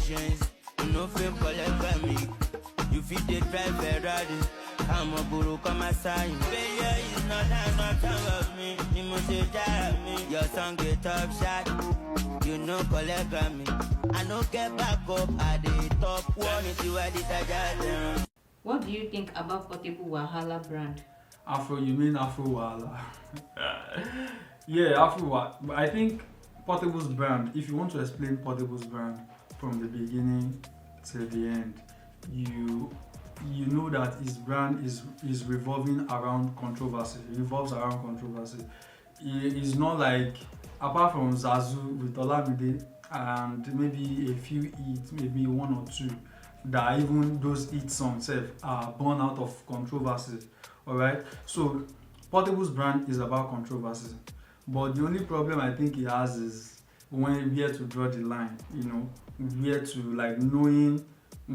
patience. You no feel collect me. You feel they drive Ferrari. I'm a guru, come aside. Failure is not of me. You must say that me. Your song get top shot. You know collect me. I no get back up at the top. One is you at the. What do you think about Portable Wahala brand? Afro, you mean Afro Wahala? Yeah, Afro. I think Portable's brand, if you want to explain Portable's brand from the beginning to the end, you know that his brand is revolving around controversy. It revolves around controversy. It's not like, apart from Zazu with Olamide and maybe a few hits, maybe one or two, that even those hit songs are born out of controversy. Alright? So Portable's brand is about controversy. But the only problem I think he has is where to draw the line, where to, like, knowing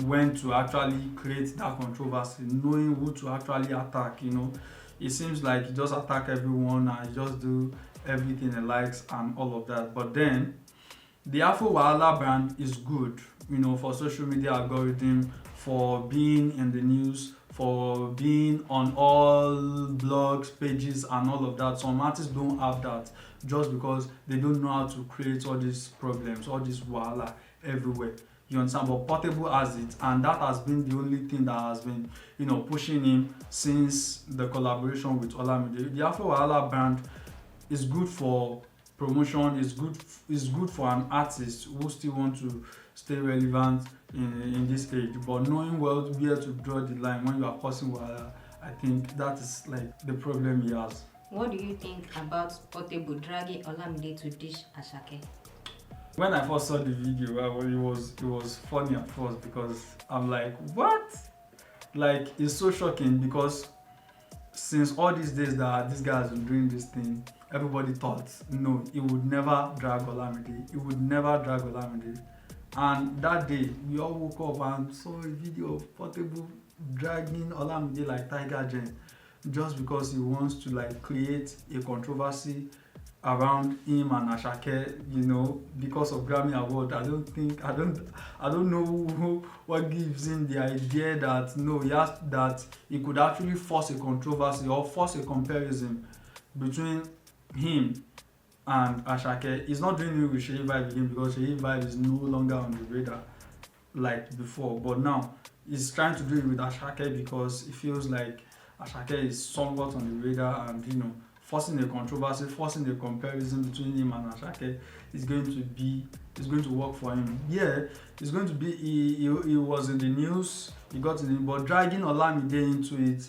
when to actually create that controversy, knowing who to actually attack. It seems like he just attack everyone and he just do everything he likes and all of that. But then the Afro Wahala brand is good, for social media algorithm, for being in the news, for being on all blogs, pages and all of that. Some artists don't have that just because they don't know how to create all these problems, all this wahala everywhere. You understand? But Portable has it, and that has been the only thing that has been, pushing him since the collaboration with Olamide. The Afro Wahala brand is good for promotion, is good for an artist who still want to stay relevant in this age. But knowing where to draw the line when you are causing wahala, I think that is like the problem he has. What do you think about Portable dragging Olamide to dish Asake? When I first saw the video, it was funny at first because I'm like, what? Like, it's so shocking because since all these days that this guy has been doing this thing, everybody thought, no, he would never drag Olamide. He would never drag Olamide. And that day, we all woke up and saw a video of Portable dragging Olamide like Tiger Gen, just because he wants to, like, create a controversy around him and Asake, because of Grammy Award. I don't know what gives him the idea that he could actually force a controversy or force a comparison between him and Asake. He's not doing it with Sheyi Vibe again because Sheyi Vibe is no longer on the radar like before. But now he's trying to do it with Asake because he feels like Asake is somewhat on the radar, and forcing a controversy, forcing a comparison between him and Asake is going to work for him. Yeah, it's going to be. He was in the news. He got in it, but dragging Olamide into it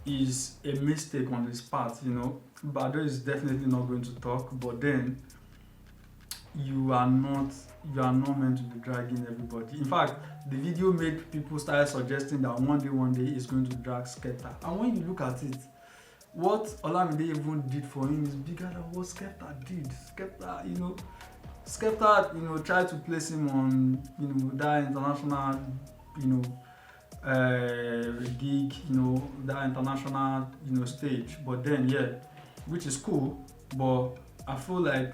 is a mistake on his part. Bado is definitely not going to talk. But then you are not meant to be dragging everybody. In fact, the video made people start suggesting that one day he's going to drag Skepta. And when you look at it, what Olamide even did for him is bigger than what Skepta did. Skepta, tried to place him on, that international, gig, that international, stage. But then, which is cool. But I feel like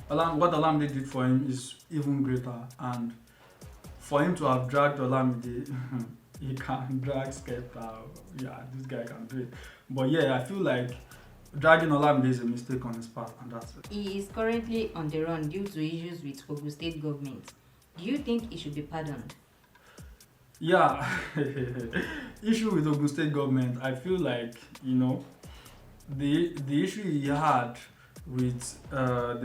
what Olamide did for him is even greater. And for him to have dragged Olamide, he can drag Skepta. Yeah, this guy can do it. But I feel like dragging Olamide is a mistake on his part, and that's it. He is currently on the run due to issues with Ogun State government. Do you think he should be pardoned? Yeah, issue with Ogun State government, I feel like, the issue he had with the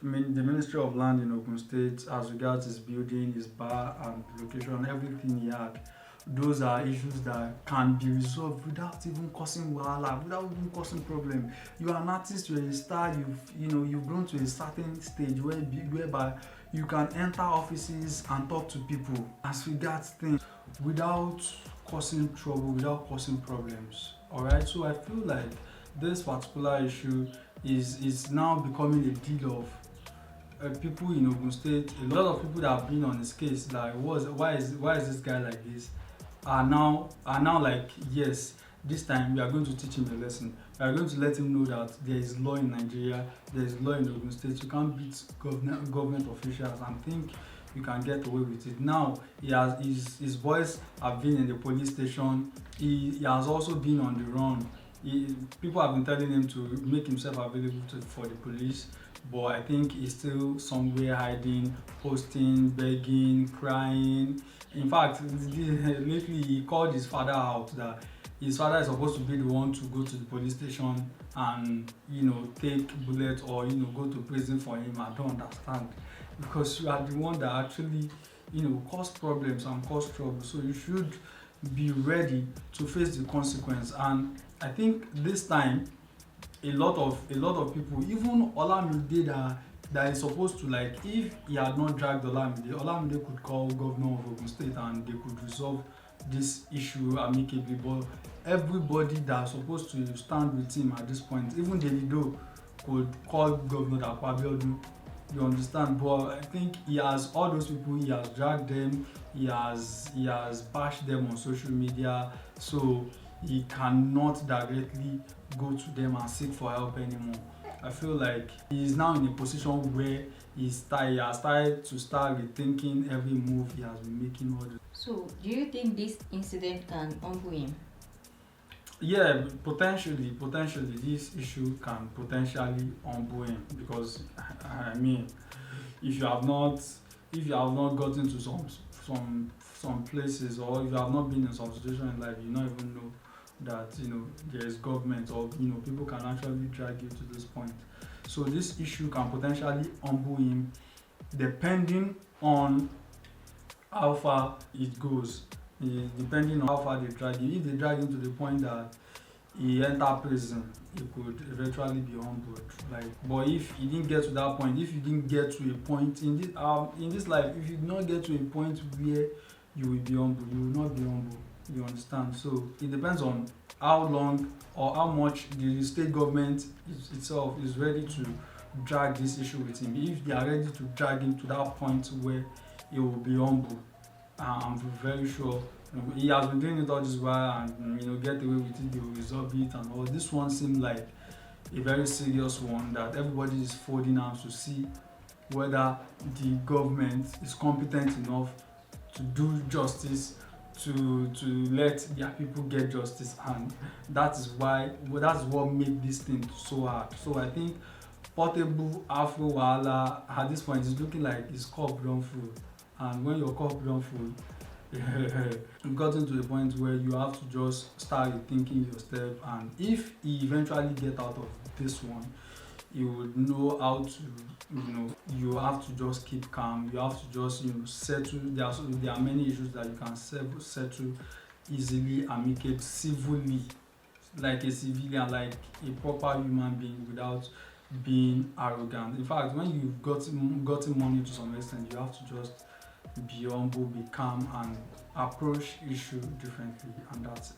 Ministry of Land in Ogun State as regards his building, his bar and location, everything he had. Those are issues that can be resolved without even causing wahala, without even causing problem. You are an artist, you're a star, you've grown to a certain stage whereby you can enter offices and talk to people as regards things without causing trouble, without causing problems. Alright, so I feel like this particular issue is now becoming a deal of people in Ogun State. A lot of people that have been on his case, like, why is this guy like this, are now like, yes, this time we are going to teach him a lesson. We are going to let him know that there is law in Nigeria, there is law in Ogun State. You can't beat government officials and think you can get away with it. Now his boys have been in the police station. He has also been on the run. People have been telling him to make himself available for the police, but I think he's still somewhere hiding, posting, begging, crying. In fact, lately he called his father out that his father is supposed to be the one to go to the police station and take bullet or go to prison for him. I don't understand, because you are the one that actually caused problems and caused trouble, so you should be ready to face the consequence. And I think this time a lot of people, even Olamide that is supposed to, like, if he had not dragged Olamide could call governor of Ogun State and they could resolve this issue amicably. But everybody that's supposed to stand with him at this point, even Davido, could call Governor Akpabio. You understand? But I think he has all those people, he has dragged them, he has bashed them on social media, so he cannot directly go to them and seek for help anymore. I feel like he is now in a position where he has started to rethinking every move he has been making all the. So, do you think this incident can humble him? Yeah, potentially this issue can potentially humble him, because I mean, if you have not gotten to some places, or if you have not been in some situation in life, you don't even know that there is government, or people can actually drag you to this point. So this issue can potentially humble him, depending on how far it goes. Depending on how far they drag him. If they drag him to the point that he enter prison, he could eventually be humbled. But if he didn't get to that point, if you didn't get to a point in this life, if you did not get to a point where you will be humble, you will not be humble. You understand? So it depends on how long or how much the state government itself is ready to drag this issue with him. If they are ready to drag him to that point where he will be humble, I'm very sure he has been doing it all this while, and get away with it, they will resolve it and all. This one seemed like a very serious one that everybody is folding arms to see whether the government is competent enough to do justice, to let their people get justice, and that's what made this thing so hard. So I think Portable Afro Wahala at this point is looking like his cup run full, and when your cup run full, you've gotten to the point where you have to just start rethinking your step. And if he eventually get out of this one, you would know how to, you have to just keep calm. You have to just, settle. There are many issues that you can settle easily, amicably, civilly, like a civilian, like a proper human being, without being arrogant. In fact, when you've gotten money to some extent, you have to just be humble, be calm, and approach issue differently, and that's it.